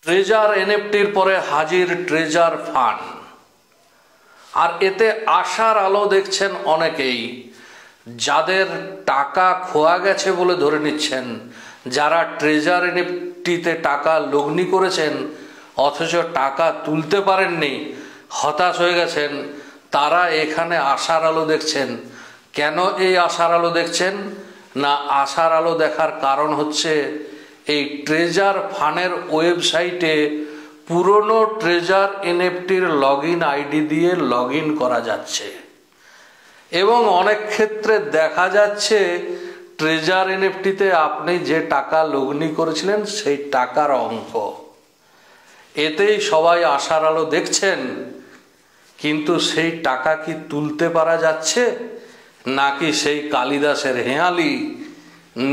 Treasure এনএফটির পরে হাজির treasure fund, আর এতে আশার আলো দেখছেন অনেকেই। যাদের টাকা খোয়া গেছে বলে ধরে নিচ্ছেন, যারা ট্রেজার এনএফটিতে টাকা লগ্নি করেছেন অথচ টাকা তুলতে পারেননি, হতাশ হয়ে গেছেন, তারা এখানে আশার আলো দেখছেন। কেন এই আশার আলো দেখছেন? না, আশার আলো দেখার কারণ হচ্ছে এই ট্রেজার ফান্ডের ওয়েবসাইটে পুরনো ট্রেজার এনএফটির লগইন আইডি দিয়ে লগইন করা যাচ্ছে এবং অনেক ক্ষেত্রে দেখা যাচ্ছে ট্রেজার এনএফটিতে আপনি যে টাকা লগ্নি করেছিলেন সেই টাকার অঙ্ক। এতেই সবাই আশার আলো দেখছেন, কিন্তু সেই টাকা কি তুলতে পারা যাচ্ছে, নাকি সেই কালিদাসের হেঁয়ালি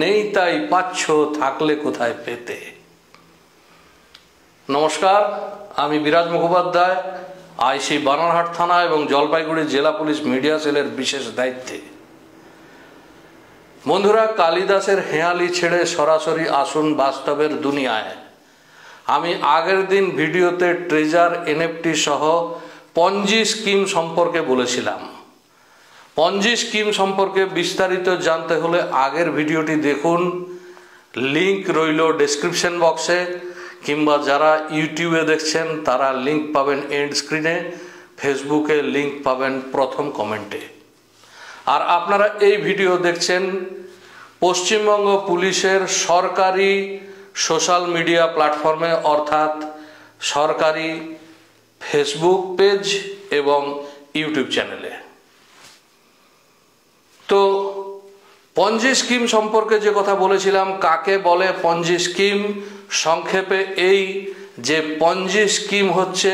নেই তাই পাচ্ছ, থাকলে কোথায় পেতে। নমস্কার, আমি বিরাজ মুখোপাধ্যায়, আইসি বানারহাট থানা এবং জলপাইগুড়ি জেলা পুলিশ মিডিয়া সেলের বিশেষ দায়িত্বে। বন্ধুরা, কালিদাসের হেঁয়ালি ছেড়ে সরাসরি আসুন বাস্তবের দুনিয়ায়। আমি আগের দিন ভিডিওতে ট্রেজার এনএফটি সহ পঞ্জি স্কিম সম্পর্কে বলেছিলাম। পঞ্জি স্কিম সম্পর্কে বিস্তারিত জানতে হলে আগের ভিডিওটি দেখুন, লিংক রইল ডেসক্রিপশন বক্সে, কিংবা যারা ইউটিউবে দেখছেন তারা লিংক পাবেন এন্ড স্ক্রিনে, ফেসবুকে লিংক পাবেন প্রথম কমেন্টে। আর আপনারা এই ভিডিও দেখছেন পশ্চিমবঙ্গ পুলিশের সরকারি সোশ্যাল মিডিয়া প্ল্যাটফর্মে, অর্থাৎ সরকারি ফেসবুক পেজ এবং ইউটিউব চ্যানেলে। তো পঞ্জি স্কিম সম্পর্কে যে কথা বলেছিলাম, কাকে বলে পঞ্জি স্কিম? সংক্ষেপে এই যে পঞ্জি স্কিম হচ্ছে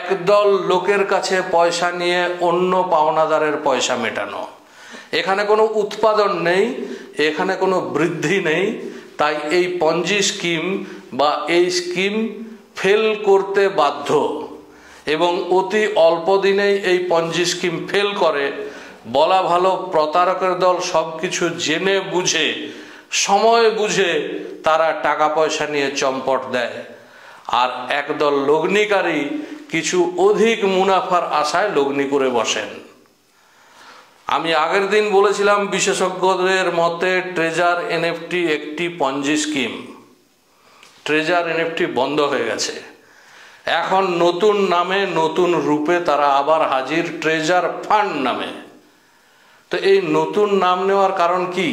একদল লোকের কাছে পয়সা নিয়ে অন্য পাওনাদারের পয়সা মেটানো। এখানে কোনো উৎপাদন নেই, এখানে কোনো বৃদ্ধি নেই, তাই এই পঞ্জি স্কিম বা এই স্কিম ফেল করতে বাধ্য এবং অতি অল্প দিনেই এই পঞ্জি স্কিম ফেল করে। বলা ভালো, প্রতারকের দল সব কিছু জেনে বুঝে, সময় বুঝে তারা টাকা পয়সা নিয়ে চম্পট দেয়, আর একদল লগ্নিকারী কিছু অধিক মুনাফার আশায় লগ্নি করে বসেন। আমি আগের দিন বলেছিলাম বিশেষজ্ঞদের মতে ট্রেজার এনএফটি একটি পঞ্জি স্কিম। ট্রেজার এনএফটি বন্ধ হয়ে গেছে, এখন নতুন নামে নতুন রূপে তারা আবার হাজির ট্রেজার ফান্ড নামে। তো এই নতুন নাম নেওয়ার কারণ কি?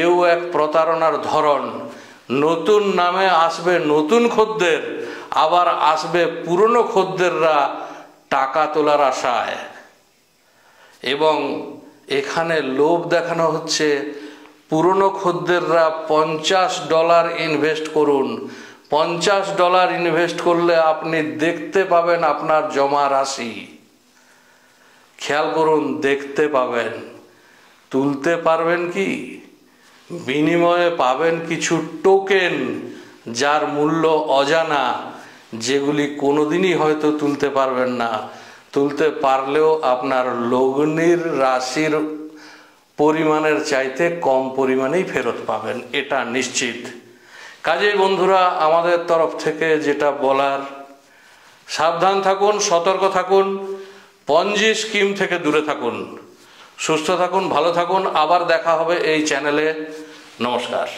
এও এক প্রতারণার ধরন। নতুন নামে আসবে নতুন খদ্দের, আবার আসবে পুরনো খদ্দেররা টাকা তোলার আশায়, এবং এখানে লোভ দেখানো হচ্ছে পুরনো খদ্দেররা $50 ইনভেস্ট করুন। $50 ইনভেস্ট করলে আপনি দেখতে পাবেন আপনার জমা রাশি। খেয়াল করুন, দেখতে পাবেন, তুলতে পারবেন কি? বিনিময়ে পাবেন কিছু টোকেন যার মূল্য অজানা, যেগুলি কোনোদিনই হয়তো তুলতে পারবেন না। তুলতে পারলেও আপনার লগ্নির রাশির পরিমাণের চাইতে কম পরিমাণেই ফেরত পাবেন, এটা নিশ্চিত। কাজেই বন্ধুরা, আমাদের তরফ থেকে যেটা বলার, সাবধান থাকুন, সতর্ক থাকুন, পঞ্জি স্কিম থেকে দূরে থাকুন। সুস্থ থাকুন, ভালো থাকুন। আবার দেখা হবে এই চ্যানেলে। নমস্কার।